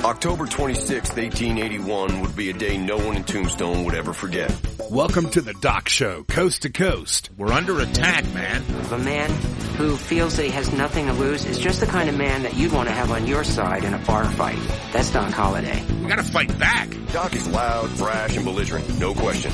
October 26, 1881 would be a day no one in Tombstone would ever forget. Welcome to the Doc Show, Coast to Coast. We're under attack, man. A man who feels that he has nothing to lose is just the kind of man that you'd want to have on your side in a bar fight. That's Doc Holliday. We gotta fight back. Doc is loud, brash, and belligerent, no question.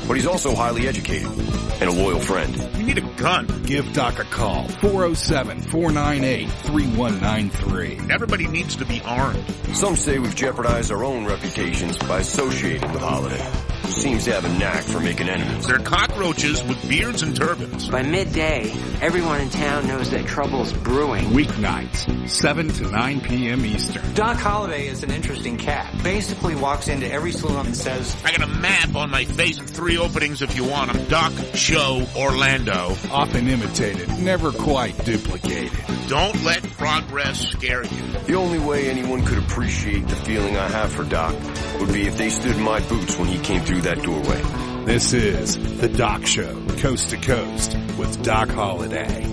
But he's also highly educated and a loyal friend. We need a gun. Give Doc a call, 407-498-3193. Everybody needs to be armed. Some say we've jeopardized our own reputations by associating with Holiday, who seems to have a knack for making enemies. They're cockroaches with beards and turbans. By midday, everyone in town knows that trouble's brewing. Weeknights, 7 to 9 p.m. Eastern. Doc Holliday is an interesting cat. Basically walks into every saloon and says, I got a map on my face and 3 openings if you want them. Doc, Show, Orlando. Often imitated, never quite duplicated. Don't let progress scare you. The only way anyone could appreciate the feeling I have for Doc would be if they stood in my boots when he came through that doorway. This is the Doc Show, Coast to Coast, with Doc Holliday.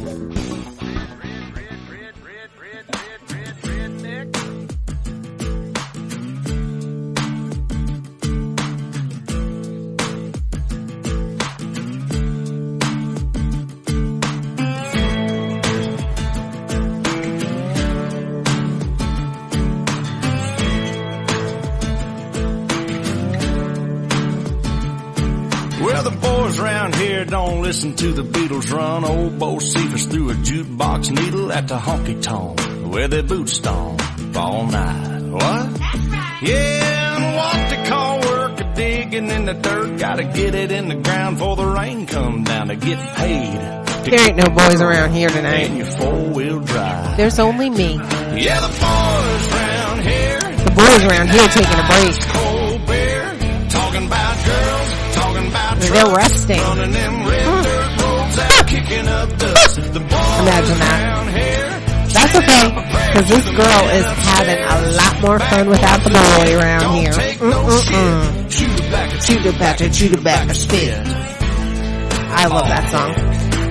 Don't listen to the Beatles run. Old Bo Cephas threw a jukebox needle at the honky-tonk where their boots stomp all night. What? Yeah, and what they call work a digging in the dirt. Gotta get it in the ground before the rain come down to get paid. There ain't no boys around here tonight. In your four-wheel drive. There's only me. Yeah, the boys around here. The boys around here taking a break. Cold beer, talking about girls, talking about they're resting. Imagine that. That's okay, because this girl is having a lot more fun without the boy around here. Shoot it back, spit. I love that song.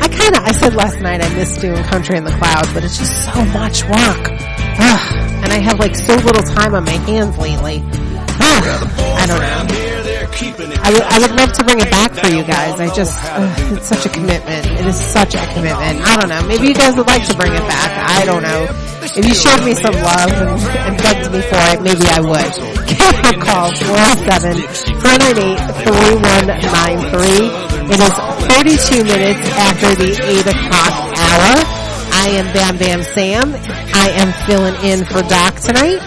I said last night I miss doing Country in the Clouds, but it's just so much work. And I have like so little time on my hands lately. I don't know. I would love to bring it back for you guys. It's such a commitment. It is such a commitment. I don't know. Maybe you guys would like to bring it back. I don't know. If you showed me some love and begged me for it, maybe I would. Give a call, 407-498-3193. It is 32 minutes after the 8 o'clock hour. I am Bam Bam Sam. I am filling in for Doc tonight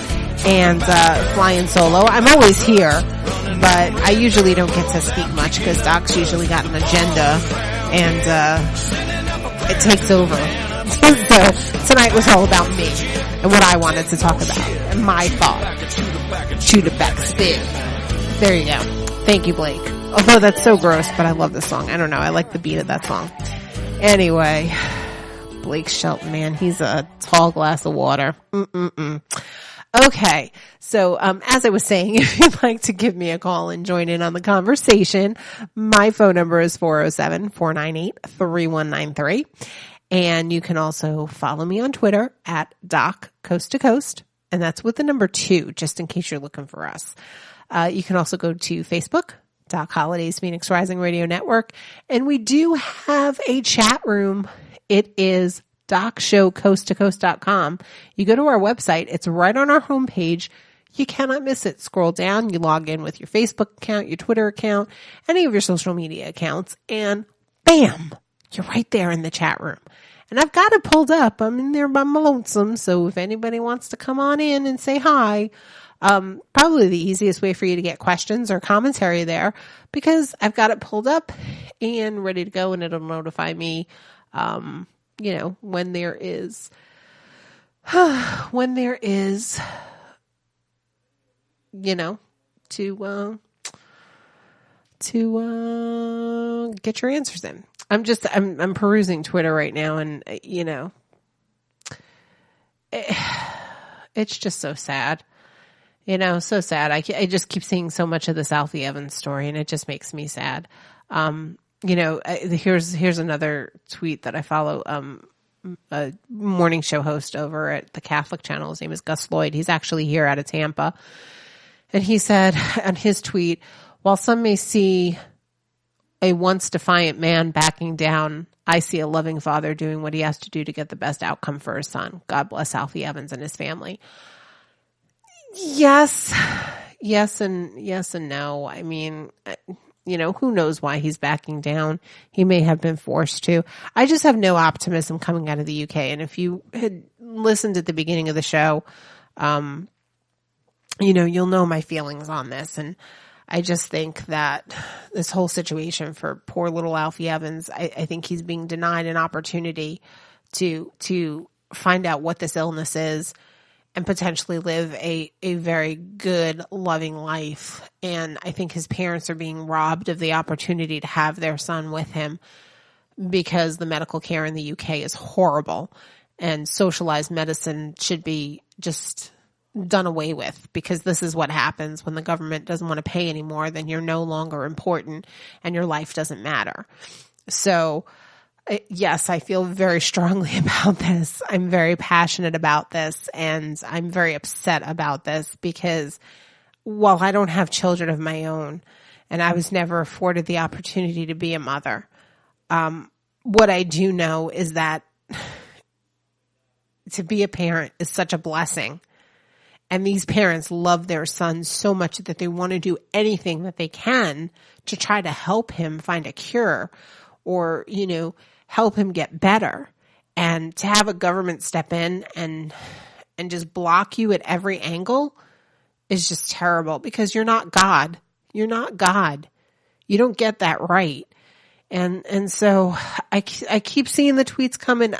and flying solo. I'm always here, but I usually don't get to speak much because Doc's usually got an agenda and it takes over. So tonight was all about me and what I wanted to talk about and my thought. Chew the back spit. There you go. Thank you, Blake. Although that's so gross, but I love this song. I don't know. I like the beat of that song. Anyway, Blake Shelton, man, he's a tall glass of water. Okay. So, as I was saying, if you'd like to give me a call and join in on the conversation, my phone number is 407-498-3193. And you can also follow me on Twitter at Doc Coast to Coast. And that's with the number 2, just in case you're looking for us. You can also go to Facebook, Doc Holliday's Phoenix Rising Radio Network. And we do have a chat room. It is DocShowCoastToCoast.com. You go to our website. It's right on our homepage. You cannot miss it. Scroll down. You log in with your Facebook account, your Twitter account, any of your social media accounts, and bam, you're right there in the chat room. And I've got it pulled up. I'm in there by my lonesome. So if anybody wants to come on in and say hi, probably the easiest way for you to get questions or commentary there, because I've got it pulled up and ready to go, and it'll notify me, when there is, to get your answers in. I'm perusing Twitter right now, and it's just so sad. So sad. I just keep seeing so much of this Alfie Evans story, and it just makes me sad. Here's another tweet that I follow. a morning show host over at the Catholic channel. His name is Gus Lloyd. He's actually here out of Tampa. And he said on his tweet, while some may see a once defiant man backing down, I see a loving father doing what he has to do to get the best outcome for his son. God bless Alfie Evans and his family. Yes and no. I mean, who knows why he's backing down? He may have been forced to. I just have no optimism coming out of the UK. And if you had listened at the beginning of the show, you'll know my feelings on this. And I just think that this whole situation for poor little Alfie Evans, I think he's being denied an opportunity to find out what this illness is and potentially live a very good, loving life. And I think his parents are being robbed of the opportunity to have their son with him because the medical care in the UK is horrible and socialized medicine should be just done away with, because this is what happens when the government doesn't want to pay anymore. Then you're no longer important and your life doesn't matter. So yes, I feel very strongly about this. I'm very passionate about this, and I'm very upset about this because while I don't have children of my own and I was never afforded the opportunity to be a mother, what I do know is that to be a parent is such a blessing. And these parents love their son so much that they want to do anything that they can to try to help him find a cure or, help him get better. And to have a government step in and just block you at every angle is just terrible, because you're not God. You're not God. You don't get that right. And so I keep seeing the tweets coming.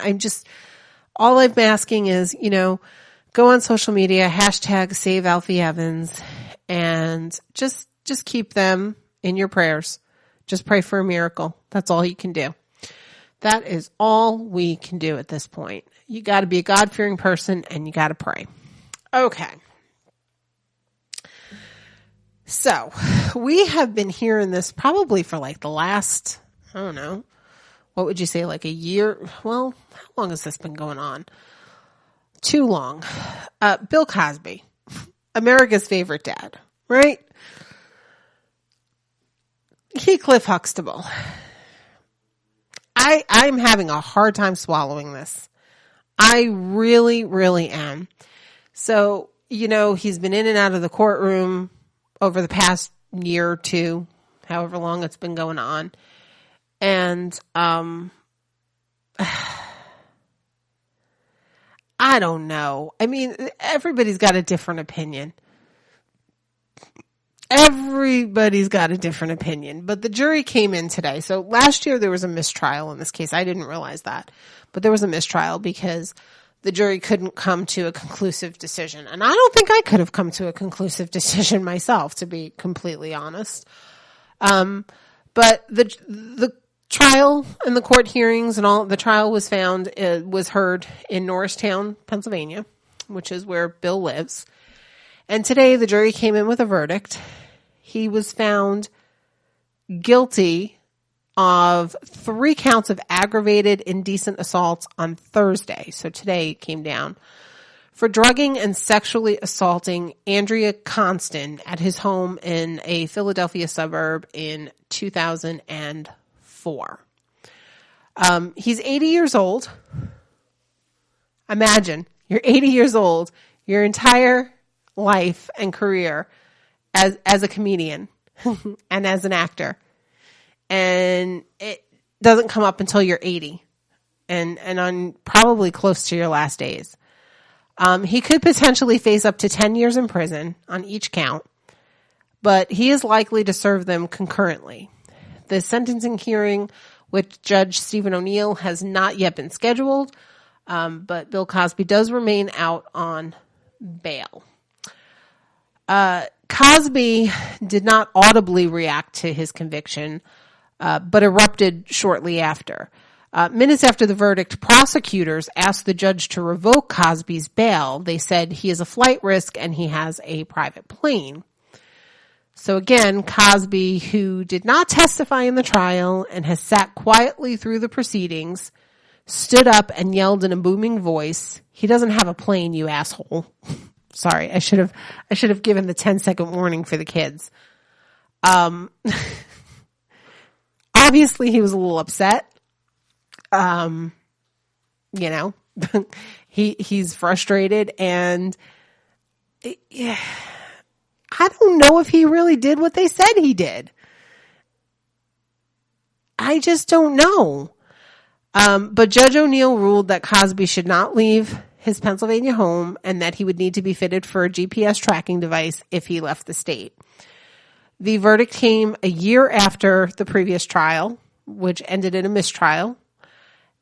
All I'm asking is, go on social media, #save Alfie Evans, and just keep them in your prayers. Just pray for a miracle. That's all you can do. That is all we can do at this point. You got to be a God-fearing person and you got to pray. Okay. So we have been hearing this probably for like the last, I don't know, what would you say, like a year? Well, how long has this been going on? Too long. Bill Cosby, America's favorite dad, right? Cliff Huxtable. I'm having a hard time swallowing this. I really, really am. So, he's been in and out of the courtroom over the past year or two, however long it's been going on. And, I don't know. I mean, everybody's got a different opinion. Everybody's got a different opinion, but the jury came in today. So last year there was a mistrial in this case. I didn't realize that, but there was a mistrial because the jury couldn't come to a conclusive decision. And I don't think I could have come to a conclusive decision myself, to be completely honest. But the trial and the court hearings and all, the trial was heard in Norristown, Pennsylvania, which is where Bill lives. And today the jury came in with a verdict. He was found guilty of 3 counts of aggravated indecent assaults on Thursday. So today it came down for drugging and sexually assaulting Andrea Constant at his home in a Philadelphia suburb in 2004. He's 80 years old. Imagine you're 80 years old, your entire life and career as a comedian and as an actor, and it doesn't come up until you're 80 and on probably close to your last days. He could potentially face up to 10 years in prison on each count, but he is likely to serve them concurrently. The sentencing hearing with Judge Stephen O'Neill has not yet been scheduled, but Bill Cosby does remain out on bail. Cosby did not audibly react to his conviction, but erupted shortly after. Minutes after the verdict, prosecutors asked the judge to revoke Cosby's bail. They said he is a flight risk and he has a private plane. So again, Cosby, who did not testify in the trial and has sat quietly through the proceedings, stood up and yelled in a booming voice, "He doesn't have a plane, you asshole." Sorry, I should have given the 10-second warning for the kids. Obviously he was a little upset. He's frustrated, and I don't know if he really did what they said he did. I just don't know. But Judge O'Neill ruled that Cosby should not leave his Pennsylvania home and that he would need to be fitted for a GPS tracking device if he left the state. The verdict came a year after the previous trial, which ended in a mistrial,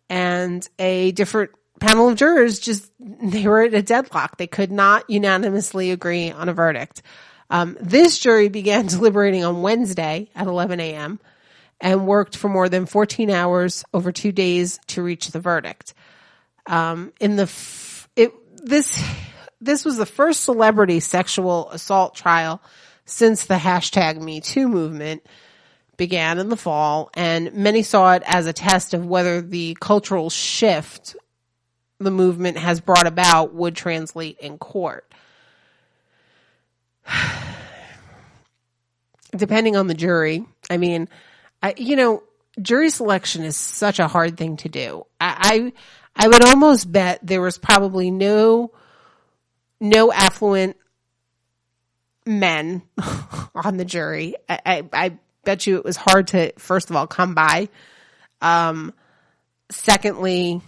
and a different panel of jurors they were at a deadlock. They could not unanimously agree on a verdict. This jury began deliberating on Wednesday at 11 a.m. and worked for more than 14 hours over 2 days to reach the verdict. This was the first celebrity sexual assault trial since the #MeToo movement began in the fall, and many saw it as a test of whether the cultural shift the movement has brought about would translate in court. Depending on the jury, jury selection is such a hard thing to do. I would almost bet there was probably no affluent men on the jury. I bet you it was hard to, first of all, come by. Secondly,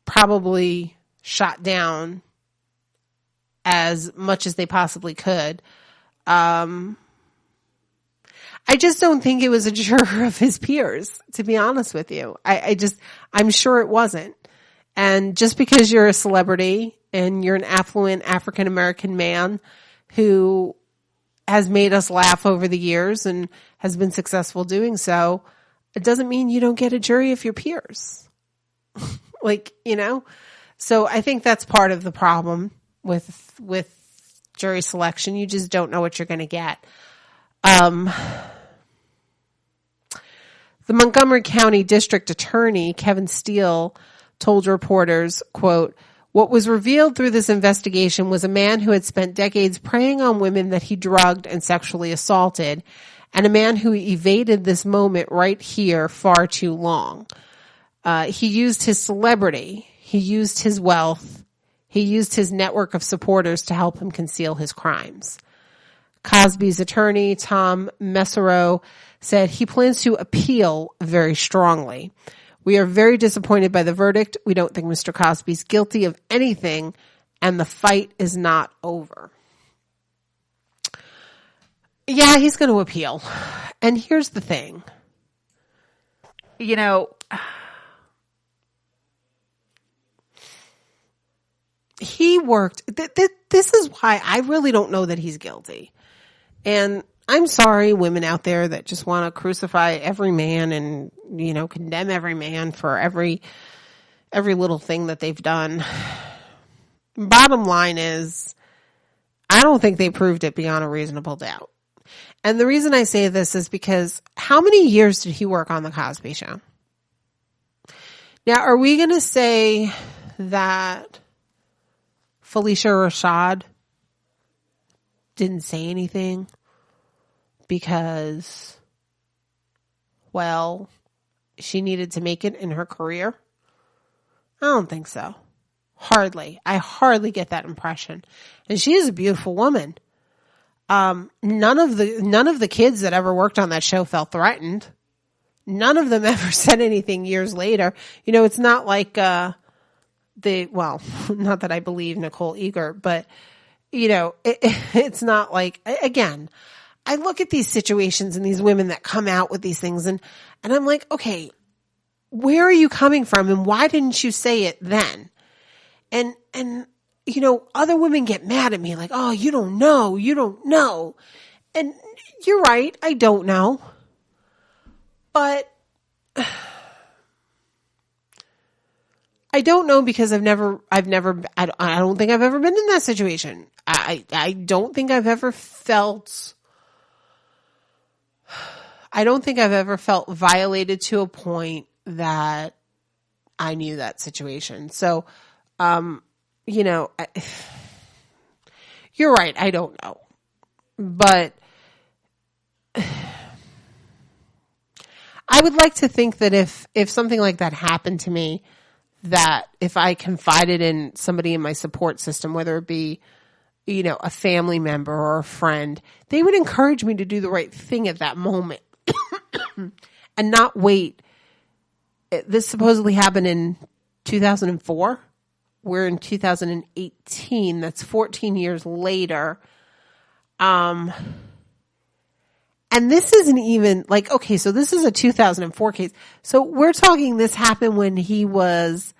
probably shot down as much as they possibly could. I just don't think it was a juror of his peers, to be honest with you. I'm sure it wasn't. And just because you're a celebrity and you're an affluent African-American man who has made us laugh over the years and has been successful doing so, it doesn't mean you don't get a jury of your peers. So I think that's part of the problem with jury selection. You just don't know what you're going to get. The Montgomery County District Attorney, Kevin Steele, told reporters, quote, "What was revealed through this investigation was a man who had spent decades preying on women that he drugged and sexually assaulted, and a man who evaded this moment right here far too long. He used his celebrity. He used his wealth. He used his network of supporters to help him conceal his crimes." Cosby's attorney, Tom Messerow, said he plans to appeal very strongly. "We are very disappointed by the verdict. We don't think Mr. Cosby's guilty of anything, and the fight is not over." Yeah, he's going to appeal. And here's the thing. He worked. This is why I really don't know that he's guilty. And I'm sorry, women out there that just want to crucify every man and, condemn every man for every little thing that they've done. Bottom line is, I don't think they proved it beyond a reasonable doubt. And the reason I say this is because how many years did he work on the Cosby Show? Now, are we going to say that Felicia Rashad didn't say anything because, she needed to make it in her career? I don't think so. Hardly. I hardly get that impression. And she is a beautiful woman. None of the kids that ever worked on that show felt threatened. None of them ever said anything years later. It's not like, not that I believe Nicole Eager, but, it's not like, again, I look at these situations and these women that come out with these things and I'm like, okay, where are you coming from and why didn't you say it then? And other women get mad at me like, oh, you don't know. And you're right, I don't know. But I don't know because I don't think I've ever been in that situation. I don't think I've ever felt violated to a point that I knew that situation. So, you know, you're right. I don't know. But I would like to think that if something like that happened to me, that if I confided in somebody in my support system, whether it be, you know, a family member or a friend, they would encourage me to do the right thing at that moment and not wait. This supposedly happened in 2004. We're in 2018. That's 14 years later. And this isn't even like, okay, so this is a 2004 case. So we're talking this happened when he was,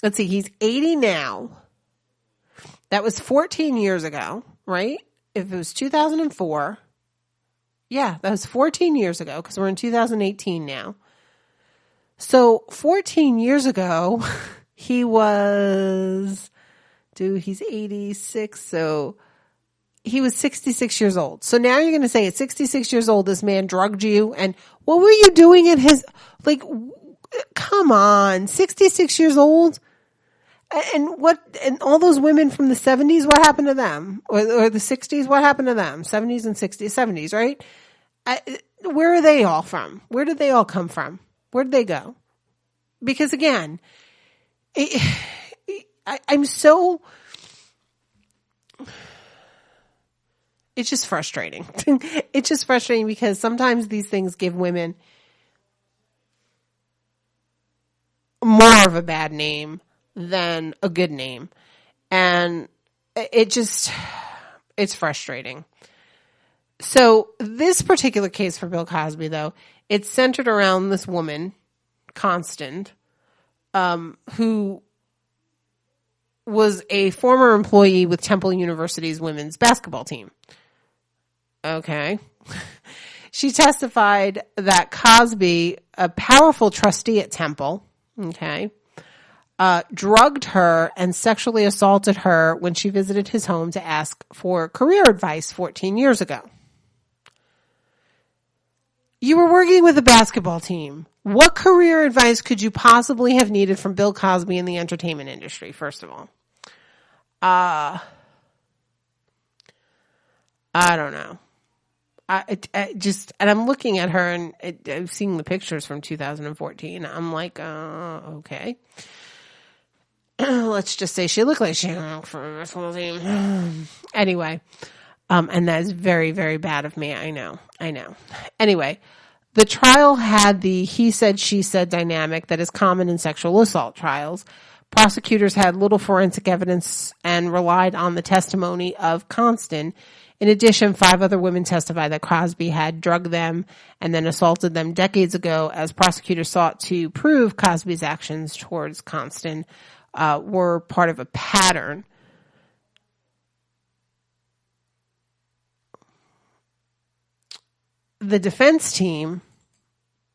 let's see, he's 80 now. That was 14 years ago, right? If it was 2004. Yeah, that was 14 years ago because we're in 2018 now. So 14 years ago, he was, he's 86, so he was 66 years old. So now you're going to say at 66 years old, this man drugged you. And what were you doing at his, like, come on, 66 years old? And all those women from the 70s, what happened to them? Or the 60s, what happened to them? 70s and 60s, 70s, right? Where are they all from? Where did they all come from? Where did they go? Because again, I'm so, it's just frustrating. It's just frustrating because sometimes these things give women more of a bad name than a good name. And it's frustrating. So this particular case for Bill Cosby, though, it's centered around this woman, Constant, who was a former employee with Temple University's women's basketball team. Okay. She testified that Cosby, a powerful trustee at Temple, okay, drugged her and sexually assaulted her when she visited his home to ask for career advice 14 years ago. You were working with a basketball team. What career advice could you possibly have needed from Bill Cosby in the entertainment industry, first of all? I don't know. I just, and I'm looking at her and I'm seeing the pictures from 2014. I'm like, okay. Let's just say she looked like she worked for a basketball team. Anyway. And that is very, very bad of me. I know. Anyway, the trial had the he said, she said dynamic that is common in sexual assault trials. Prosecutors had little forensic evidence and relied on the testimony of Constant. In addition, 5 other women testified that Cosby had drugged them and then assaulted them decades ago as prosecutors sought to prove Cosby's actions towards Constant were part of a pattern. The defense team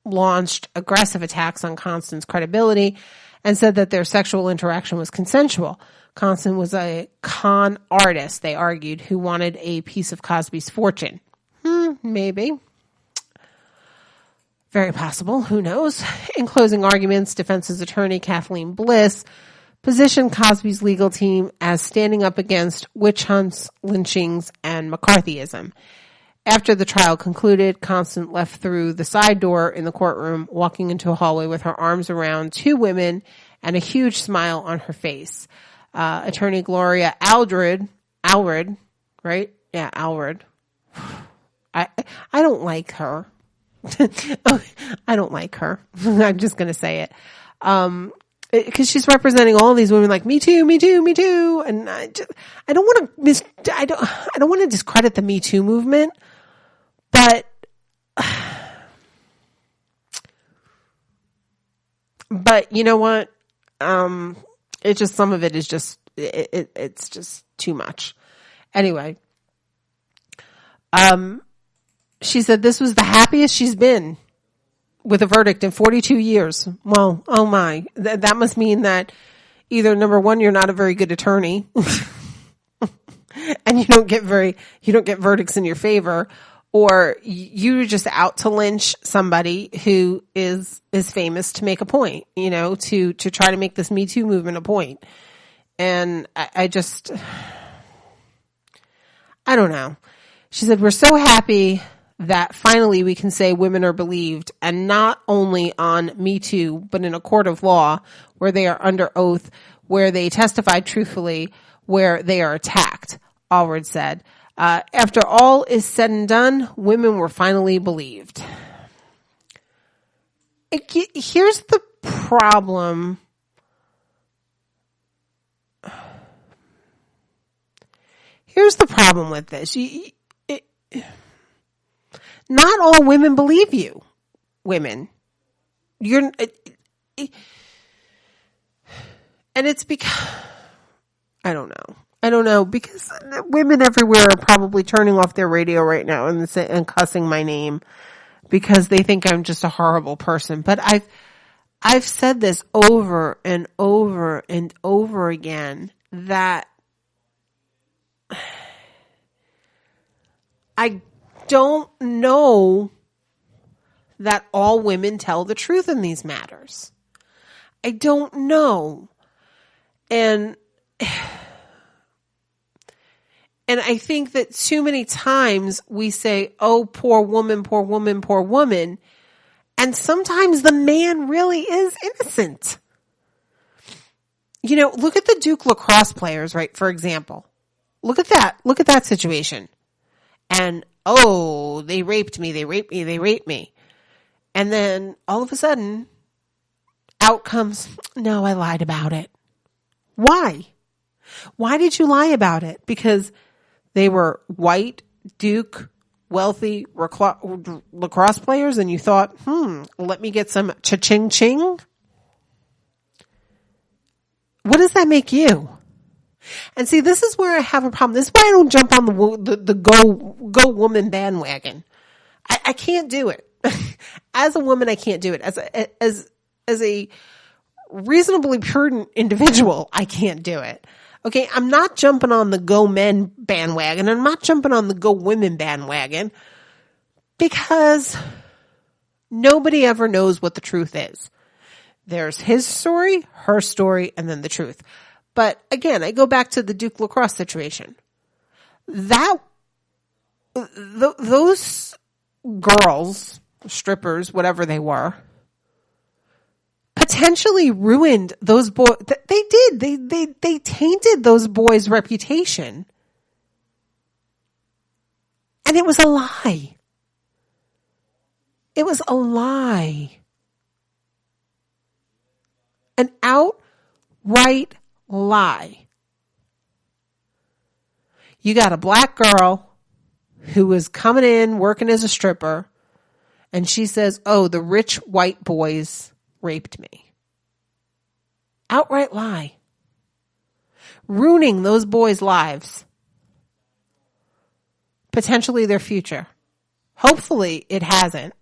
launched aggressive attacks on Constant's credibility and said that their sexual interaction was consensual. Constant was a con artist, they argued, who wanted a piece of Cosby's fortune. Maybe. Very possible. Who knows? In closing arguments, defense's attorney, Kathleen Bliss, positioned Cosby's legal team as standing up against witch hunts, lynchings, and McCarthyism. After the trial concluded, Constant left through the side door in the courtroom, walking into a hallway with her arms around 2 women and a huge smile on her face. Attorney Gloria Allred, right? Yeah, Allred. I don't like her. I don't like her. I'm just going to say it. Because she's representing all these women like, me too, me too, me too. And I don't want to discredit the Me Too movement, but you know what? It's just, some of it is just, it's just too much. Anyway, she said this was the happiest she's been with a verdict in 42 years. Well, oh my, that must mean that either, number one, you're not a very good attorney and you don't get verdicts in your favor, or you're just out to lynch somebody who is famous to make a point, to try to make this Me Too movement a point. And I don't know. She said, we're so happy that finally we can say women are believed, and not only on Me Too, but in a court of law where they are under oath, where they testify truthfully, where they are attacked, Allred said. After all is said and done, women were finally believed. Here's the problem. Here's the problem with this. Not all women believe you. Women. And it's because, I don't know, because women everywhere are probably turning off their radio right now and cussing my name because they think I'm just a horrible person. But I've said this over and over and over again, that I don't know that all women tell the truth in these matters. I don't know. And I think that too many times we say, oh, poor woman, poor woman, poor woman. And sometimes the man really is innocent. Look at the Duke lacrosse players, right? For example, look at that situation. And, oh, they raped me. And then all of a sudden, out comes, no, I lied about it. Why? Why did you lie about it? Because they were white, Duke, wealthy lacrosse players, and you thought, let me get some cha-ching ching? What does that make you? And see, this is where I have a problem. This is why I don't jump on the go woman bandwagon. I can't do it. As a woman, I can't do it. As a reasonably prudent individual, I can't do it. Okay, I'm not jumping on the go men bandwagon. I'm not jumping on the go women bandwagon because nobody ever knows what the truth is. There's his story, her story, and then the truth. But again, I go back to the Duke lacrosse situation. Those girls, strippers, whatever they were, potentially ruined those boys. They did. They tainted those boys' reputation. And it was a lie. It was a lie. An outright lie. You got a black girl who was coming in working as a stripper, and she says, oh, the rich white boys raped me. Outright lie. Ruining those boys' lives. Potentially their future. Hopefully it hasn't.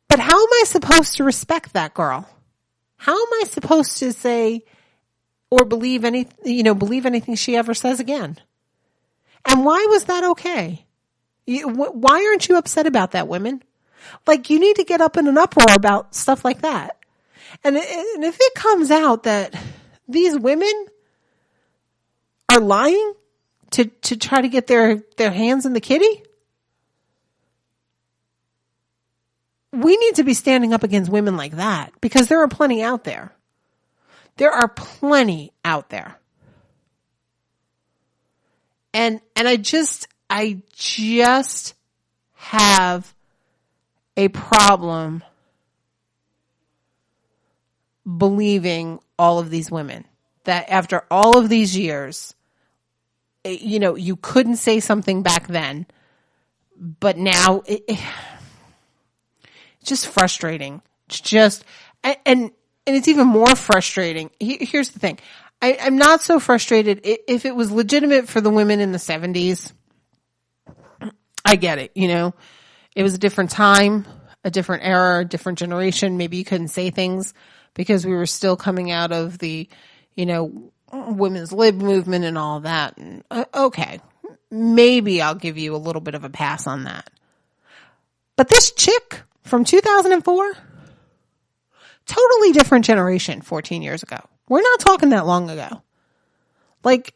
But how am I supposed to respect that girl? How am I supposed to say or believe anything she ever says again? And why was that okay? Why aren't you upset about that, women? Like, you need to get up in an uproar about stuff like that. And if it comes out that these women are lying to try to get their hands in the kitty, we need to be standing up against women like that, because there are plenty out there. There are plenty out there. And I just have a problem believing all of these women, that after all of these years, you couldn't say something back then, but now it's just frustrating. It's just, and it's even more frustrating. Here's the thing. I'm not so frustrated. If it was legitimate for the women in the 70s, I get it. It was a different time, a different era, a different generation. Maybe you couldn't say things because we were still coming out of the, women's lib movement and all that. And, okay. maybe I'll give you a little bit of a pass on that. But this chick from 2004, totally different generation 14 years ago. We're not talking that long ago. Like,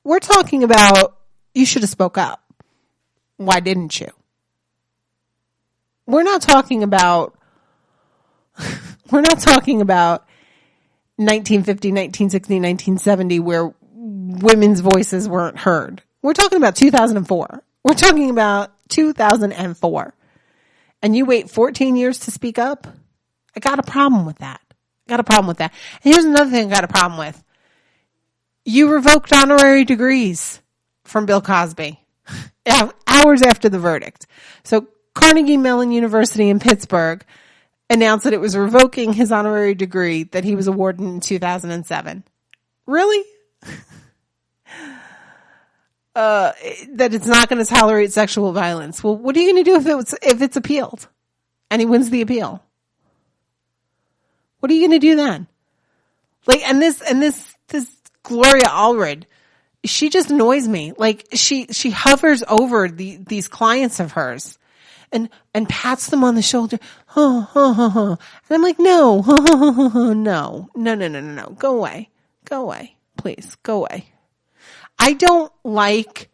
we're talking about, you should have spoke up. Why didn't you? We're not talking about 1950, 1960, 1970, where women's voices weren't heard. We're talking about 2004. We're talking about 2004. And you wait 14 years to speak up? I got a problem with that. And here's another thing I got a problem with. You revoked honorary degrees from Bill Cosby hours after the verdict. So Carnegie Mellon University in Pittsburgh announced that it was revoking his honorary degree that he was awarded in 2007. Really? That it's not going to tolerate sexual violence. Well, what are you going to do if it's appealed and he wins the appeal? What are you going to do then? Like, and this Gloria Allred, she just annoys me. Like, she hovers over these clients of hers and pats them on the shoulder. And I'm like, no, no. Go away. Please, go away. I don't like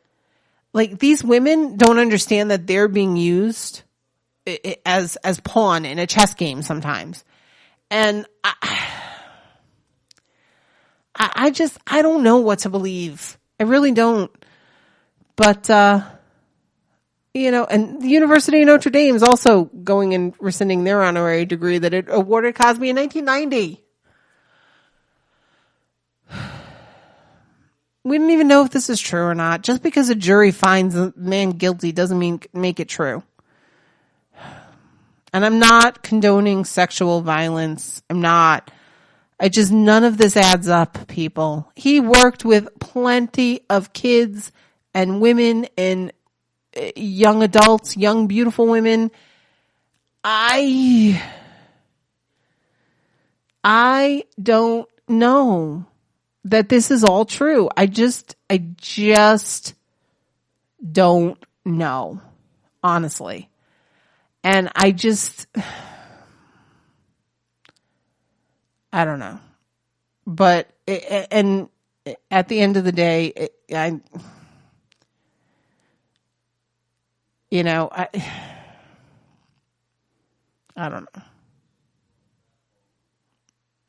these women don't understand that they're being used as pawn in a chess game sometimes. And I don't know what to believe. I really don't. But, and the University of Notre Dame is also going and rescinding their honorary degree that it awarded Cosby in 1990. We don't even know if this is true or not. Just because a jury finds a man guilty doesn't make it true. And I'm not condoning sexual violence. none of this adds up, people. He worked with plenty of kids and women and young adults, young, beautiful women. I don't know that this is all true. I just don't know, honestly. And I don't know. But, and at the end of the day, I don't know.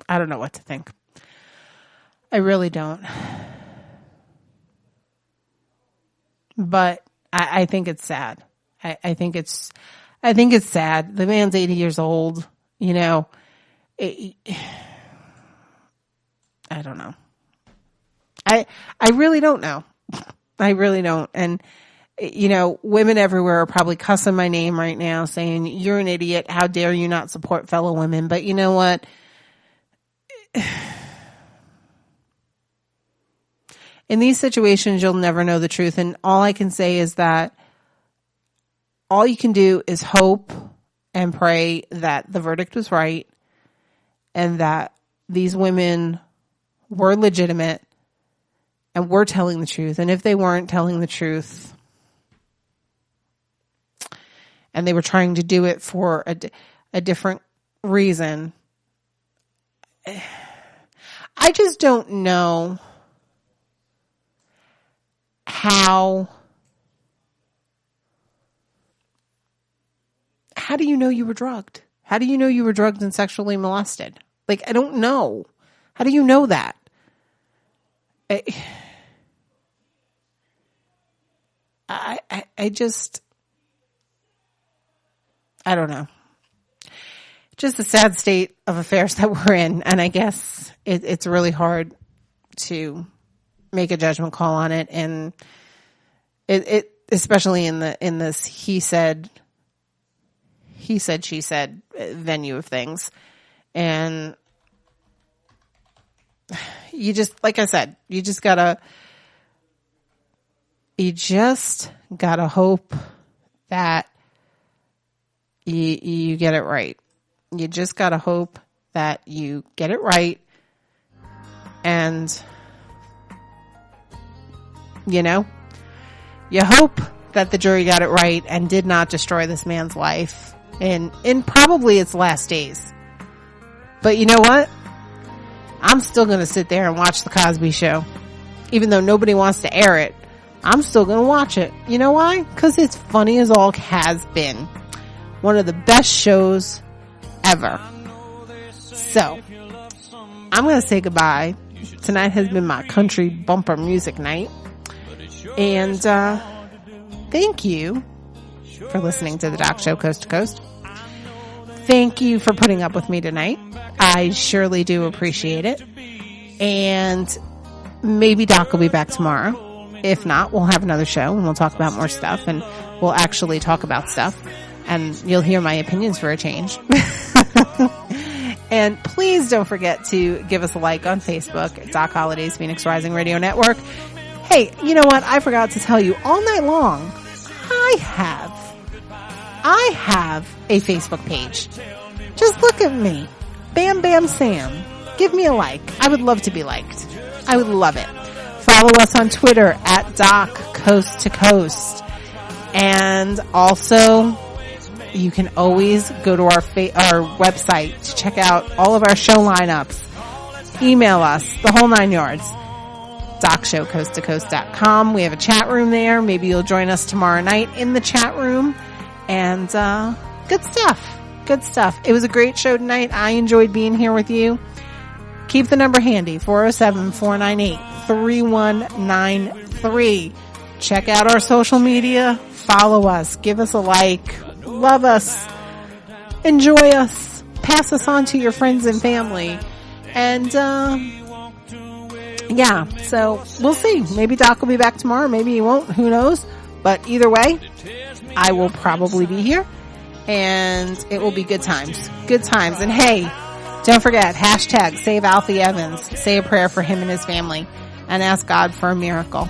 I don't know what to think. I really don't. But I think it's sad. I think it's sad. The man's 80 years old, I don't know. I really don't know. I really don't. And, women everywhere are probably cussing my name right now saying, you're an idiot. How dare you not support fellow women? But you know what? In these situations, you'll never know the truth. And all I can say is that all you can do is hope and pray that the verdict was right and that these women were legitimate and were telling the truth. And if they weren't telling the truth and they were trying to do it for a different reason, I just don't know how do you know you were drugged? How do you know you were drugged and sexually molested? Like, I don't know. How do you know that? I don't know. Just a sad state of affairs that we're in. And I guess it's really hard to make a judgment call on it. And it especially in this he said, she said venue of things. And you just, like I said, you just gotta hope that you get it right. You just gotta hope that you get it right. And, You hope that the jury got it right and did not destroy this man's life in probably its last days. But you know what? I'm still going to sit there and watch the Cosby Show. Even though nobody wants to air it, I'm still going to watch it. You know why? Because it's funny as all has been. One of the best shows ever. So, I'm going to say goodbye. Tonight has been my country bumper music night. And thank you for listening to the Doc Show Coast to Coast. Thank you for putting up with me tonight. I surely do appreciate it. And maybe Doc will be back tomorrow. If not, we'll have another show and we'll talk about more stuff, and we'll actually talk about stuff, and you'll hear my opinions for a change. And please don't forget to give us a like on Facebook, Doc Holliday's Phoenix Rising Radio Network. Hey, you know what? I forgot to tell you, all night long, I have a Facebook page. Just look at me. Bam Bam Sam. Give me a like. I would love to be liked. I would love it. Follow us on Twitter at Doc Coast to Coast. And also, you can always go to our website to check out all of our show lineups. Email us, the whole 9 yards. DocShowCoastToCoast.com. We have a chat room there. Maybe you'll join us tomorrow night in the chat room. And good stuff. Good stuff. It was a great show tonight. I enjoyed being here with you. Keep the number handy, 407-498-3193. Check out our social media. Follow us. Give us a like. Love us. Enjoy us. Pass us on to your friends and family. And, yeah, so we'll see. Maybe Doc will be back tomorrow. Maybe he won't. Who knows? But either way, I will probably be here. And it will be good times. Good times. And hey, don't forget, hashtag Save Alfie Evans. Say a prayer for him and his family and ask God for a miracle.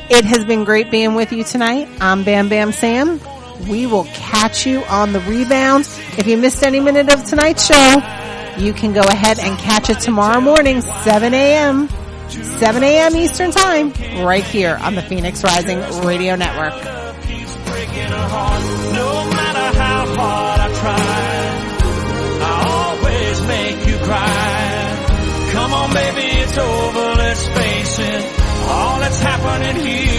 It has been great being with you tonight. I'm Bam Bam Sam. We will catch you on the rebound. If you missed any minute of tonight's show, you can go ahead and catch it tomorrow morning, 7 a.m. Eastern Time, right here on the Phoenix Rising Radio Network. No matter how hard I try, I always make you cry. Come on, baby, it's over, let's face it. All that's happening here